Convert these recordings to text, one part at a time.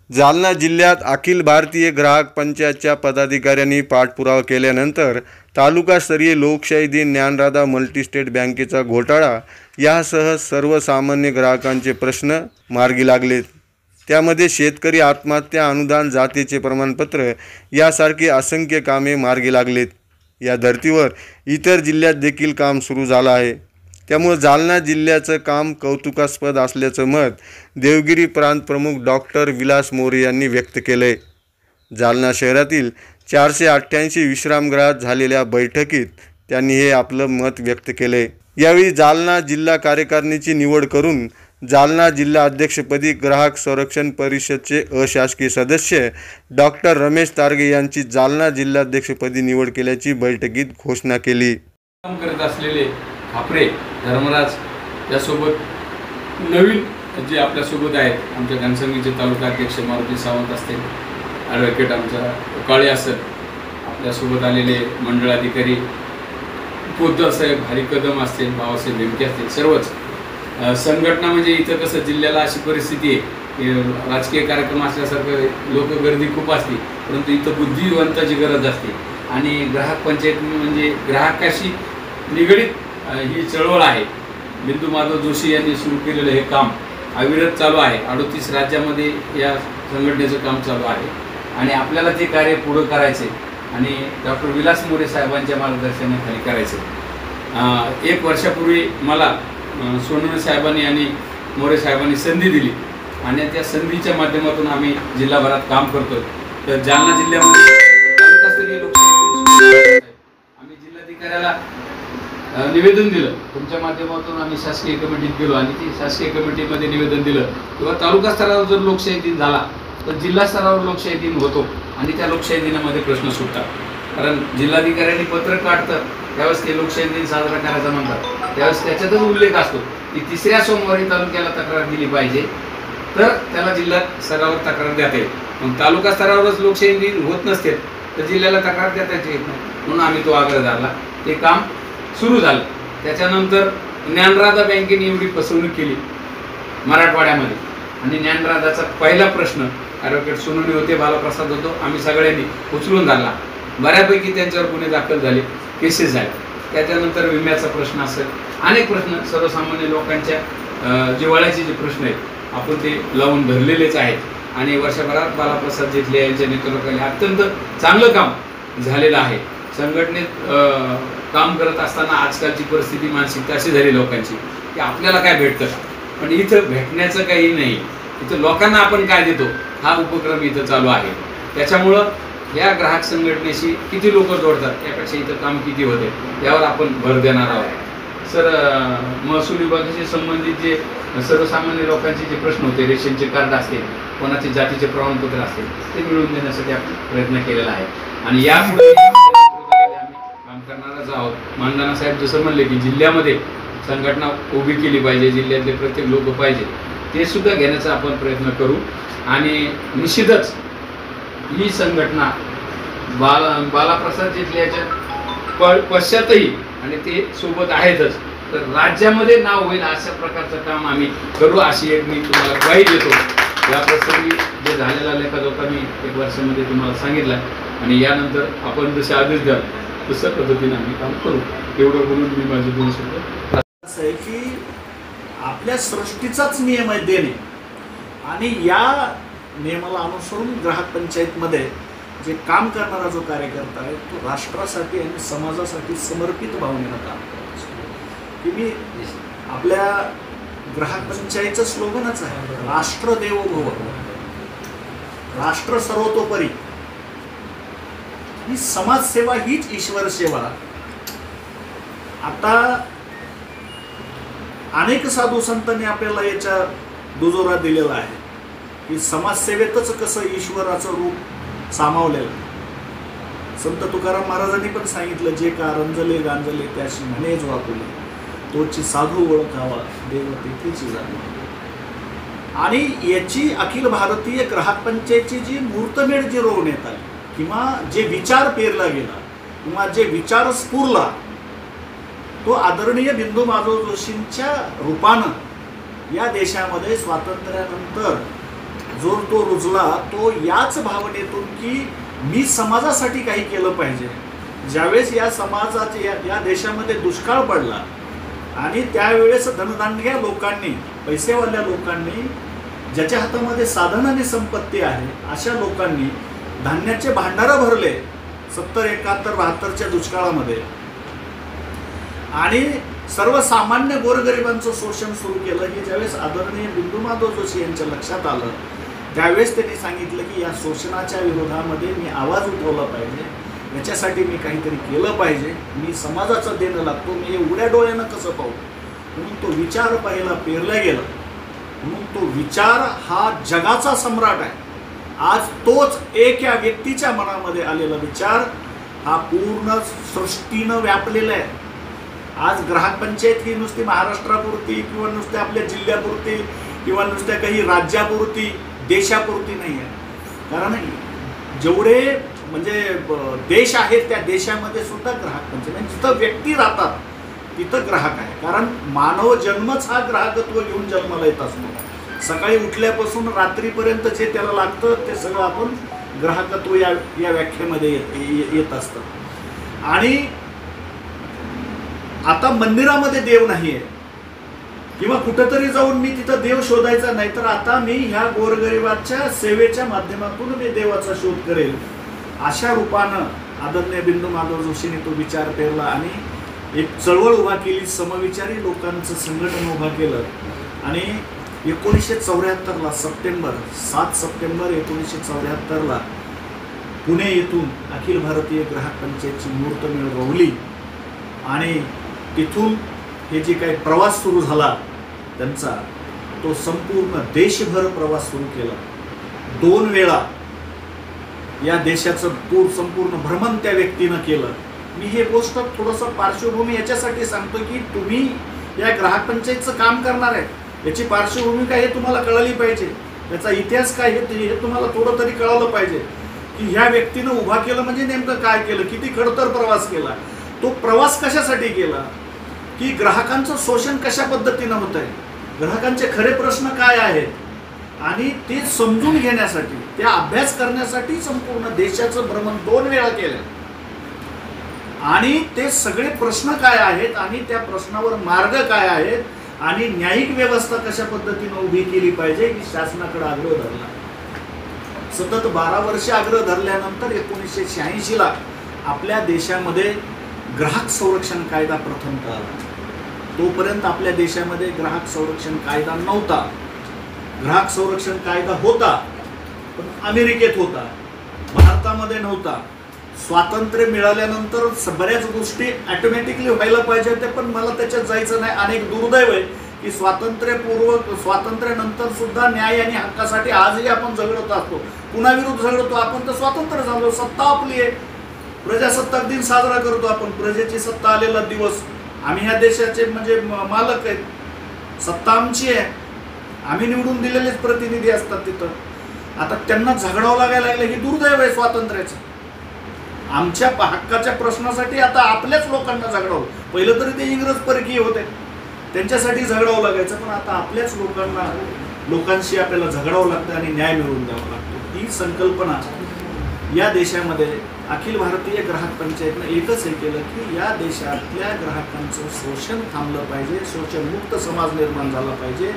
जालना जिल्ह्यात अखिल भारतीय ग्राहक पंचायतच्या पदाधिकाऱ्यांनी पाठपुरावा केल्यानंतर तालुकास्तरीय लोकशाही दिन ज्ञानराधा मल्टीस्टेट बँकेचा घोटाळा यासह सर्वसामान्य ग्राहकांचे प्रश्न मार्गी लागलेत। त्यामध्ये शेतकरी आत्महत्या अनुदान जातीचे प्रमाणपत्र यासारखी असंख्य कामे मार्गी लागलेत। या धर्तीवर इतर जिल्ह्यात देखील काम सुरू झालं आहे। त्यामुळे जालना जिल्ह्याचं काम कौतुकास्पद असल्याचं मत देवगिरी प्रांत प्रमुख डॉक्टर विलास मोरे यांनी व्यक्त केलंय। जालना शहरातील 488 विश्रामगृहात झालेल्या बैठकीत त्यांनी हे आपलं मत व्यक्त केलंय। यावेळी जालना जिल्हा कार्यकारिणीची निवड करून जालना जिल्हा अध्यक्षपदी ग्राहक संरक्षण परिषदचे अशासकीय सदस्य डॉक्टर रमेश तारगे यांची जालना जिल्हाध्यक्षपदी निवड केल्याची बैठकीत घोषणा केली। काम करत असलेले खापरे धर्मराज यासोबत नवीन जे आपल्यासोबत आहेत, आमच्या घनसंगीचे तालुका अध्यक्ष मारुती सावंत असतील, ॲडव्होकेट आमचा काळे असत, आपल्यासोबत आलेले मंडळाधिकारी पोद्दार साहेब, हरी कदम असतील, बाबासाहेब भेमके असतील, सर्वच संघटना म्हणजे इथं कसं जिल्ह्याला अशी परिस्थिती आहे की राजकीय कार्यक्रम असल्यासारखं लोक गर्दी खूप असते, परंतु इथं बुद्धिवंताची गरज असते आणि ग्राहक पंचायत म्हणजे ग्राहकाशी निगडीत ही चळवळ आहे। बिंदू माधव जोशी यांनी सुरू केलेलं हे काम अविरत चालू आहे। 38 राज्यामध्ये या संघटनेचं काम चालू आहे आणि आपल्याला ते कार्य पुढं करायचे आणि डॉक्टर विलास मोरे साहेबांच्या मार्गदर्शनाखाली करायचे। 1 वर्षापूर्वी मला सोनवणे साहेबांनी आणि मोरे साहेबांनी संधी दिली आणि त्या संधीच्या माध्यमातून आम्ही जिल्हाभरात काम करतो। तर जालना जिल्ह्यामध्ये तालुकास्तरीय लोकशाही आम्ही जिल्हाधिकाऱ्याला निवेदन दिलं, तुमच्या माध्यमातून आम्ही शासकीय कमिटीत गेलो आणि ती शासकीय कमिटीमध्ये निवेदन दिलं किंवा तालुका स्तरावर जर लोकशाही दिन झाला तर जिल्हा स्तरावर लोकशाही दिन होतो आणि त्या लोकशाही दिनामध्ये प्रश्न सुटतात। कारण जिल्हाधिकाऱ्यांनी पत्र काढतात त्यावेळेस ते लोकशाही दिन साजरा करायचा म्हणतात, त्यावेळेस त्याच्यातच उल्लेख असतो की 3ऱ्या सोमवारी तालुक्याला तक्रार दिली पाहिजे तर त्याला जिल्हा स्तरावर तक्रार देता येईल। मग तालुका स्तरावरच लोकशाही दिन होत नसते तर जिल्ह्याला तक्रार देता येत नाही, म्हणून आम्ही तो आग्रह धरला। ते काम सुरू झालं। त्याच्यानंतर ज्ञानराधा बँकेने एवढी फसवणूक केली मराठवाड्यामध्ये आणि ज्ञानराधाचा पहिला प्रश्न ॲडव्होकेट सोनवणे होते, बालाप्रसाद होतो, आम्ही सगळ्यांनी उचलून धरला। बऱ्यापैकी त्यांच्यावर गुन्हे दाखल झाले, केसेस झाले। त्याच्यानंतर विम्याचा प्रश्न असेल, अनेक प्रश्न सर्वसामान्य लोकांच्या जिव्हाळ्याचे जे प्रश्न आहेत आपण ते लावून धरलेलेच आहेत आणि वर्षभरात बालाप्रसाद जेटले यांच्या नेतृत्वाखाली अत्यंत चांगलं काम झालेलं आहे। संघटनेत काम करत असताना आजकालची परिस्थिती मानसिकता अशी झाली लोकांची की आपल्याला काय भेटतं पण इथं भेटण्याचं काही नाही, इथं लोकांना आपण काय देतो हा उपक्रम इथं चालू आहे। त्याच्यामुळं या ग्राहक संघटनेशी किती लोक जोडतात त्यापेक्षा इथं काम किती होते यावर आपण भर देणार आहोत। सर, महसूल विभागाशी संबंधित जे सर्वसामान्य लोकांचे जे प्रश्न होते, रेशनचे कार्ड असतील, कोणाचे जातीचे प्रमाणपत्र असतील, ते मिळवून देण्यासाठी आपण प्रयत्न केलेला आहे आणि यापुढे काम करणारच आहोत। मानधना साहेब जसं म्हणले की जिल्ह्यामध्ये संघटना उभी केली पाहिजे, जिल्ह्यातले प्रत्येक लोक पाहिजे, ते सुद्धा घेण्याचा आपण प्रयत्न करू आणि निश्चितच ही संघटना बालाप्रसाद जेटल्याच्या पश्चातही आणि ते सोबत आहेतच तर राज्यामध्ये नाव होईल अशा प्रकारचं काम आम्ही करू अशी एक मी तुम्हाला ग्वाही देतो। या प्रसंगी जे झालेला लेखाजोखा मी 1 वर्षामध्ये तुम्हाला सांगितला आणि यानंतर आपण जसे आदेश द्याल तसं पद्धतीने आम्ही काम करू। एवढं बोलून मी माझे 2 शब्द असं आहे की आपल्या सृष्टीचाच नियम आहे देणे आणि या नियमाला अनुसरून ग्राहक पंचायतमध्ये जे काम करणारा जो कार्यकर्ता आहे तो राष्ट्रासाठी आणि समाजासाठी समर्पित भावनेनं काम करतो। की मी आपल्या ग्राहक पंचायतचं स्लोगनच आहे राष्ट्र देवो भव, राष्ट्र सर्वतोपरी। ही समाजसेवा हीच ईश्वर सेवा। आता अनेक साधू संतांनी आपल्याला याच्या दुजोरा दिलेला आहे की समाजसेवेतच कसं ईश्वराचं रूप सामावलेलं। संत तुकाराम महाराजांनी पण सांगितलं, जे का रंजले गांजले त्याशी म्हणे जो आपुले, तोची साधू ओळखावा देव तेथीची जाणे। आणि याची अखिल भारतीय ग्राहक पंचायतची जी मूर्तमेढ जी रोवण्यात आली किंवा जे विचार पेरला गेला किंवा जे विचार स्फुरला तो आदरणीय बिंदू माधव जोशींच्या रूपानं या देशामध्ये स्वातंत्र्यानंतर जो तो रुजला तो याच भावनेतून की मी समाजासाठी काही केलं पाहिजे. ज्यावेळेस या समाजाचे या देशामध्ये दुष्काळ पडला आणि त्यावेळेस धनधान्य लोकांनी, पैसेवाल्या लोकांनी, ज्याच्या हातामध्ये साधन आणि संपत्ती आहे अशा लोकांनी धान्याचे भांडारं भरले 70, 71, 72च्या दुष्काळामध्ये आणि सर्वसामान्य गोरगरिबांचं शोषण सुरू केलं. की ज्यावेळेस आदरणीय बिंदू माधव जोशी यांच्या लक्षात आलं त्यावेळेस त्यांनी सांगितलं की या शोषणाच्या विरोधामध्ये मी आवाज उठवला पाहिजे, याच्यासाठी मी काहीतरी केलं पाहिजे, मी समाजाचं देणं लागतो, मी हे उघड्या डोळ्यानं कसं पाहू. म्हणून तो विचार पहिला पेरला गेला. म्हणून तो विचार हा जगाचा सम्राट आहे. आज तोच एका व्यक्तीच्या मनामध्ये आलेला विचार हा पूर्ण सृष्टीनं व्यापलेला आहे. आज ग्राहक पंचायत ही नुसती महाराष्ट्रापुरती किंवा नुसत्या आपल्या जिल्ह्यापुरती किंवा नुसत्या काही राज्यापुरती, देशापुरती नाही आहे. कारण जेवढे म्हणजे देश आहेत त्या देशामध्ये सुद्धा ग्राहक पंचायत, जिथं व्यक्ती राहतात तिथं ग्राहक आहे. कारण मानव जन्मच हा ग्राहकत्व घेऊन जन्माला येत असतो. सकाळी उठल्यापासून रात्रीपर्यंत जे त्याला लागतं ते सगळं आपण ग्राहकत्व या व्याख्येमध्ये येत असतं. आणि आता मंदिरामध्ये देव नाही आहे किंवा कुठंतरी जाऊन मी तिथं देव शोधायचा नाही, तर आता मी ह्या गोरगरिबाच्या सेवेच्या माध्यमातून मी देवाचा शोध करेल. अशा रूपानं आदरणीय बिंदू माधव जोशीने तो विचार पेरला आणि एक चळवळ उभा केली, समविचारी लोकांचं संघटन उभं केलं. आणि 1974ला 7 सप्टेंबर 1974ला पुणे येथून अखिल भारतीय ग्राहक पंचायतची मुहूर्तमेळ रोवली आणि तिथून हे जे काही प्रवास सुरू झाला त्यांचा, तो संपूर्ण देशभर प्रवास सुरू केला. 2 वेळा या देशाचं संपूर्ण भ्रमण त्या व्यक्तीनं केलं. मी हे गोष्ट थोडंसं पार्श्वभूमी याच्यासाठी सांगतो की तुम्ही या ग्राहक पंचायतचं काम करणार आहे, याची पार्श्वभूमी काय हे तुम्हाला कळली पाहिजे, त्याचा इतिहास काय हे तुम्हाला थोडं तरी कळलं पाहिजे की ह्या व्यक्तीनं उभा केलं म्हणजे नेमकं काय केलं, किती खडतर प्रवास केला. तो प्रवास कशासाठी केला की ग्राहकांचं शोषण कशा पद्धतीनं होत आहे, ग्राहकांचे खरे प्रश्न काय आहेत आणि ते समजून घेण्यासाठी, त्या अभ्यास करण्यासाठी संपूर्ण देशाचं भ्रमण 2 वेळा केलं. आणि ते सगळे प्रश्न काय आहेत आणि त्या प्रश्नावर मार्ग काय आहेत आणि न्यायिक व्यवस्था कशा पद्धतीनं उभी केली पाहिजे ही शासनाकडे आग्रह धरला. सतत 12 वर्ष आग्रह धरल्यानंतर 1986ला आपल्या देशामध्ये ग्राहक संरक्षण कायदा प्रथमतः आला. तोपर्यंत आपल्या देशामध्ये ग्राहक संरक्षण कायदा नव्हता. ग्राहक संरक्षण कायदा होता पण अमेरिकेत होता, भारतामध्ये नव्हता. स्वातंत्र्य मिळाल्यानंतर बऱ्याच गोष्टी ऑटोमॅटिकली व्हायला पाहिजे होत्या, पण मला त्याच्यात जायचं नाही. अनेक दुर्दैव आहे की स्वातंत्र्यानंतर सुद्धा न्याय आणि हक्कासाठी आजही आपण झगडत असतो. कुणाविरुद्ध झगडतो आपण, तर स्वातंत्र्य झालो, सत्ता आपली आहे, प्रजासत्ताक दिन साजरा करतो आपण, प्रजेची सत्ता आलेला दिवस. आम्ही ह्या देशाचे म्हणजे मालक आहेत, सत्ता आमची आहे, आम्ही निवडून दिलेलेच प्रतिनिधी असतात तिथं. आता त्यांना झगडावं लागायला लागलं ही दुर्दैव आहे स्वातंत्र्याचं. आमच्या हक्काच्या प्रश्नासाठी आता आपल्याच लोकांना झगडावं. पहिलं तरी ते इंग्रज परकीय होते, त्यांच्यासाठी झगडावं लागायचं, पण आता आपल्याच लोकांशी आपल्याला झगडावं लागतं आणि न्याय मिळवून द्यावा लागतो. ही संकल्पना या देशामध्ये अखिल भारतीय ग्राहक पंचायतनं एकच हे केलं की या देशातल्या ग्राहकांचं शोषण थांबलं पाहिजे, शोषणमुक्त समाज निर्माण झाला पाहिजे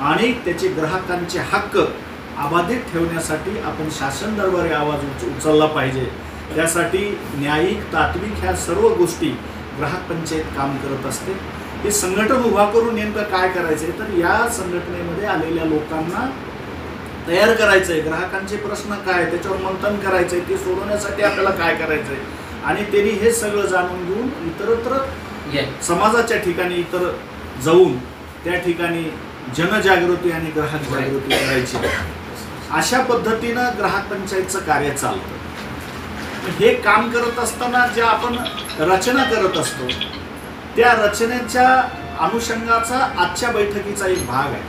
आणि त्याचे ग्राहकांचे हक्क अबाधित ठेवण्यासाठी आपण शासन दरबारी आवाज उचलला पाहिजे. त्यासाठी न्यायिक, तात्विक ह्या सर्व गोष्टी ग्राहक पंचायत काम करत असते. हे संघटन उभा करून नेमकं काय करायचं आहे, तर या संघटनेमध्ये आलेल्या लोकांना तयार करायचं आहे. ग्राहकांचे प्रश्न काय, त्याच्यावर मंथन करायचं आहे, ते सोडवण्यासाठी आपल्याला काय करायचं आहे आणि त्यांनी हे सगळं जाणून घेऊन इतरत्र समाजाच्या ठिकाणी इतर जाऊन त्या ठिकाणी जनजागृती आणि ग्राहक जागृती करायची. अशा पद्धतीनं ग्राहक पंचायतचं कार्य चालतं. हे काम करत असताना ज्या आपण रचना करत असतो त्या रचनेच्या अनुषंगाचा आजच्या बैठकीचा एक भाग आहे.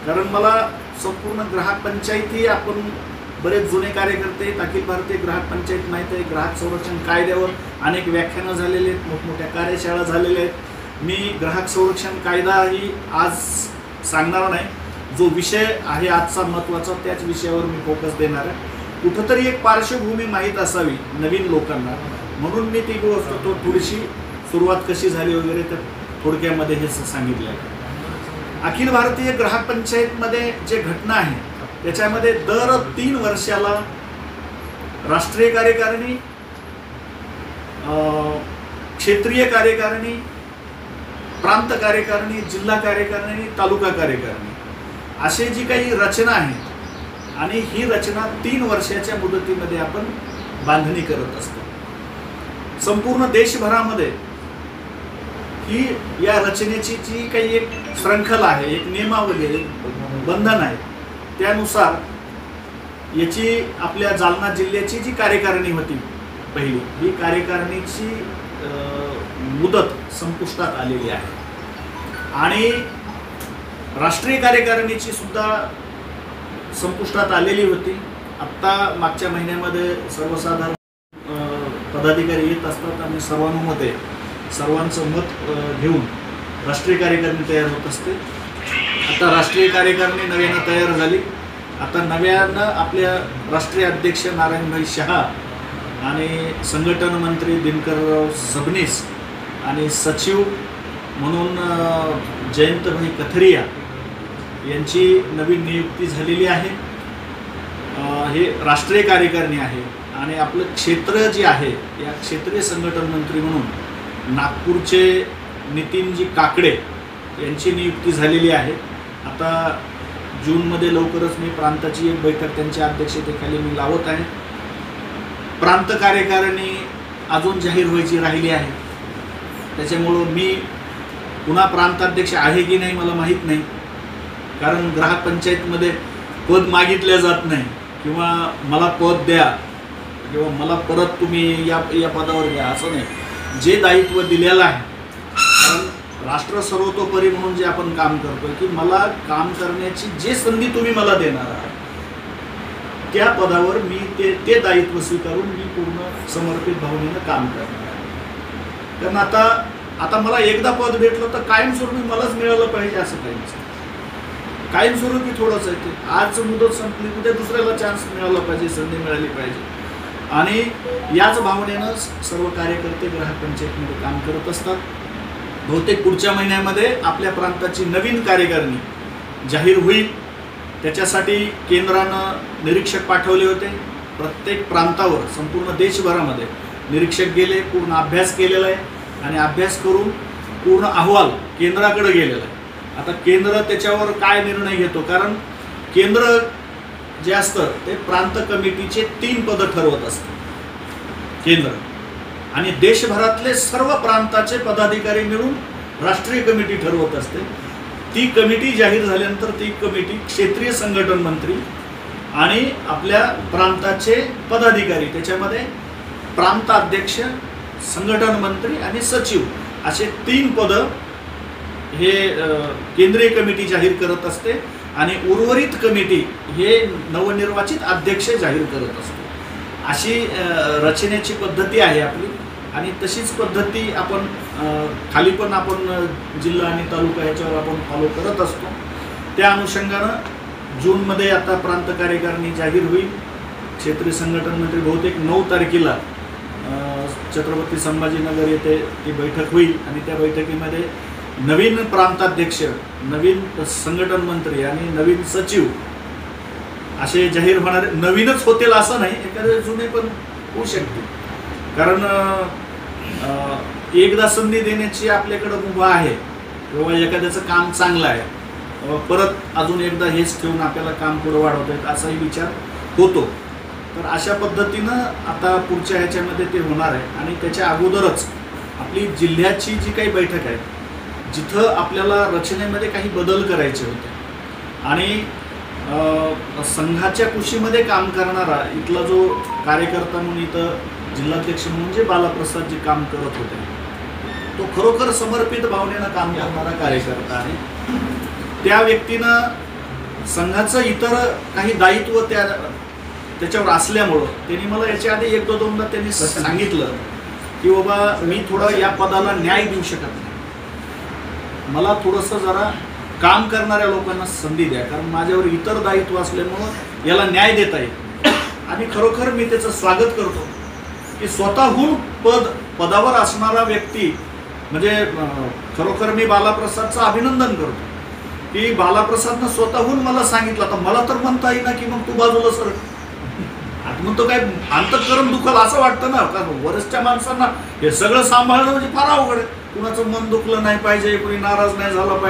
कारण मला संपूर्ण ग्राहक पंचायती, आपण बरेच जुने कार्यकर्ते आहेत, अखिल भारतीय ग्राहक पंचायत माहीत आहे, ग्राहक संरक्षण कायद्यावर अनेक व्याख्यानं झालेले आहेत, मोठमोठ्या कार्यशाळा झालेल्या आहेत. मी ग्राहक संरक्षण कायदा ही आज सांगणार नाही, जो विषय आहे आजचा महत्त्वाचा त्याच विषयावर मी फोकस देणार आहे. कुठंतरी एक पार्श्वभूमी माहीत असावी नवीन लोकांना, म्हणून मी ती गोष्ट थोडीशी सुरुवात कशी झाली वगैरे तर थोडक्यामध्ये हे सांगितलं आहे. अखिल भारतीय ग्राहक पंचायतमध्ये जे घटना आहे त्याच्यामध्ये दर 3 वर्षाला राष्ट्रीय कार्यकारिणी, क्षेत्रीय कार्यकारिणी, प्रांत कार्यकारिणी, जिल्हा कार्यकारिणी, तालुका कार्यकारिणी असे जी काही रचना आहे आणि ही रचना 3 वर्षाच्या मुदतीमध्ये आपण बांधणी करत असतो. संपूर्ण देशभरामध्ये ही या रचनेची जी काही एक शृंखला आहे, एक नियमावली आहे, एक बंधन आहे, त्यानुसार याची आपल्या जालना जिल्ह्याची जी कार्यकारिणी होती पहिली, ही कार्यकारिणीची मुदत संपुष्टात आलेली आहे आणि राष्ट्रीय कार्यकारिणीची सुद्धा संपुष्टात आलेली होती. आत्ता मागच्या महिन्यामध्ये सर्वसाधारण पदाधिकारी येत असतात आणि सर्वानुमते सर्वांचं मत घेऊन राष्ट्रीय कार्यकारिणी तयार होत असते. आता राष्ट्रीय कार्यकारिणी नव्यानं तयार झाली. आता नव्यानं आपल्या राष्ट्रीय अध्यक्ष नारायणभाई शहा आणि संघटन मंत्री दिनकरराव सबनीस आणि सचिव म्हणून जयंतभाई कथरिया यांची नवीन नियुक्ती झालेली आहे. हे राष्ट्रीय कार्यकारिणी आहे आणि आपलं क्षेत्र जे आहे या क्षेत्रीय संघटन मंत्री म्हणून नागपूरचे नितीनजी काकडे यांची नियुक्ती झालेली आहे. आता जूनमध्ये लवकरच मी प्रांताची एक बैठक त्यांच्या अध्यक्षतेखाली मी लावत आहे. प्रांत कार्यकारिणी अजून जाहीर व्हायची राहिली आहे, त्याच्यामुळं मी पुन्हा प्रांताध्यक्ष आहे की नाही मला माहीत नाही, कारण ग्राहक पंचायतमध्ये पद मागितल्या जात नाही किंवा मला पद द्या किंवा मला परत तुम्ही या पदावर घ्या असं नाही. जे दायित्व दिलेलं आहे, कारण राष्ट्र सर्वतोपरी म्हणून जे आपण काम करतो की मला काम करण्याची जे संधी तुम्ही मला देणार आहात त्या पदावर मी ते दायित्व स्वीकारून मी पूर्ण समर्पित भावनेनं काम करणार आहे. कारण आता मला एकदा पद भेटलं तर कायमस्वरूपी मलाच मिळालं पाहिजे असं काही नसतं. कायमस्वरूपी थोडंच आहे ते. आज मुदत संपली, उद्या दुसऱ्याला चान्स मिळाला पाहिजे, संधी मिळाली पाहिजे आणि याच भावनेनं सर्व कार्यकर्ते ग्राहक पंचायतीमध्ये काम करत असतात. बहुतेक पुढच्या महिन्यामध्ये आपल्या प्रांताची नवीन कार्यकारिणी जाहीर होईल. त्याच्यासाठी केंद्रानं निरीक्षक पाठवले होते. प्रत्येक प्रांतावर संपूर्ण देशभरामध्ये निरीक्षक गेले, पूर्ण अभ्यास केलेला आहे आणि अभ्यास करून पूर्ण अहवाल केंद्राकडे गेलेला आहे. आता केंद्र त्याच्यावर काय निर्णय घेतो, कारण केंद्र जे असतं ते प्रांत कमिटीचे 3 पदं ठरवत असतं केंद्र, आणि देशभरातले सर्व प्रांताचे पदाधिकारी मिळून राष्ट्रीय कमिटी ठरवत असते. ती कमिटी जाहीर झाल्यानंतर ती कमिटी क्षेत्रीय संघटन मंत्री आणि आपल्या प्रांताचे पदाधिकारी, त्याच्यामध्ये प्रांताध्यक्ष, संघटन मंत्री आणि सचिव असे 3 पदं हे केंद्रीय कमिटी जाहीर करत असते आणि उर्वरित कमिटी हे नवनिर्वाचित अध्यक्ष जाहीर करत असते. अशी रचनेची पद्धती आहे आपली आणि तशीच पद्धती आपण खाली पण आपण जिल्हा आणि तालुका याच्यावर आपण फॉलो करत असतो. त्या अनुषंगानं जूनमध्ये आता प्रांत कार्यकारिणी जाहीर होईल. क्षेत्रीय संघटन मंत्री बहुतेक 9 तारखेला छत्रपती संभाजीनगर येथे ती बैठक होईल आणि त्या बैठकीमध्ये नवीन प्रांताध्यक्ष, नवीन संघटन मंत्री आणि नवीन सचिव असे जाहीर होणारे. नवीनच होतील असं नाही, एखादे जुने पण होऊ शकते, कारण एकदा संधी देण्याची आपल्याकडं मुभा आहे किंवा एखाद्याचं काम चांगलं आहे, परत अजून एकदा हेच ठेवून आपल्याला काम पुढं वाढवता येत असाही विचार होतो. तर अशा पद्धतीनं आता पुढच्या ह्याच्यामध्ये ते होणार आहे. आणि त्याच्या अगोदरच आपली जिल्ह्याची जी काही बैठक आहे, जिथं आपल्याला रचनेमध्ये काही बदल करायचे होते आणि संघाच्या कुशीमध्ये काम करणारा इथला जो कार्यकर्ता म्हणून इथं जिल्हाध्यक्ष म्हणून जे बालाप्रसाद जे काम करत होते, तो खरोखर समर्पित भावनेनं काम करणारा कार्यकर्ता आहे. त्या व्यक्तीनं संघाचं इतर काही दायित्व त्याच्यावर असल्यामुळं त्यांनी मला याच्या आधी 1-2दा त्यांनी सांगितलं की बाबा मी थोडं या पदाला न्याय देऊ शकत नाही, मला थोडंसं जरा काम करणाऱ्या लोकांना संधी द्या, कारण माझ्यावर इतर दायित्व असल्यामुळं याला न्याय देता येईल. आणि खरोखर मी त्याचं स्वागत करतो की स्वतःहून पदावर असणारा व्यक्ती म्हणजे खरोखर मी बालाप्रसादचं अभिनंदन करतो की बालाप्रसादनं स्वतःहून मला सांगितलं. आता मला तर म्हणता येईना की मग तू बाजूला सर, आता म्हणतो काय अंतःकरण दुखल असं वाटतं ना, कारण वरिष्ठ माणसांना हे सगळं सांभाळणं म्हणजे फार अवघड आहे. कुणाचं मन दुखलं नाही पाहिजे, कुणी नाराज नाही झाला पाहिजे.